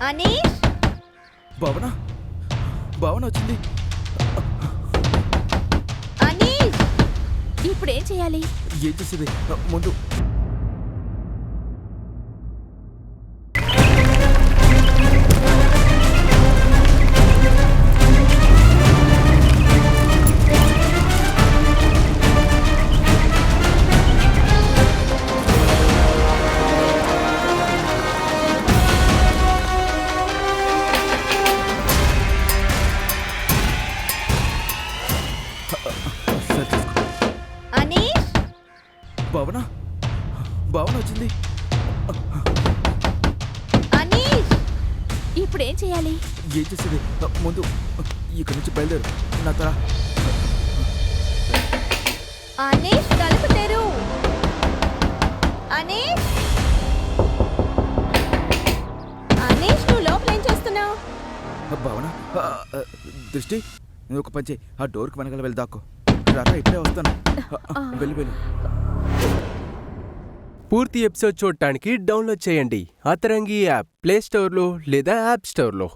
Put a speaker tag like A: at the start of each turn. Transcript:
A: అనీష్
B: భావన భావన వచ్చింది.
A: అనీష్ ఇప్పుడు ఏం చేయాలి?
B: ఏం చేసేది? ముందు సరి చేసుకో.
A: అనీష్
B: భావన భావన వచ్చింది.
A: అనీష్ ఇప్పుడు ఏం చేయాలి?
B: ఏం చేసేది? ముందు ఇక్కడి నుంచి బయలుదేరు. నా తర
A: అనీష్ తలుపు తెరు. అనీష్ అనీష్ నువ్వు లోపల ఏం చేస్తున్నావు?
B: భావన దృష్టి నువ్వు ఒక పని చేయి. ఆ డోర్కి వెనకాల వెళ్ళి దాక్కో. రారా ఇప్పుడే వస్తాను. వెళ్ళి వెళ్ళి.
C: పూర్తి ఎపిసోడ్ చూడటానికి డౌన్లోడ్ చేయండి అతరంగి యాప్ ప్లే స్టోర్లో లేదా యాప్ స్టోర్లో.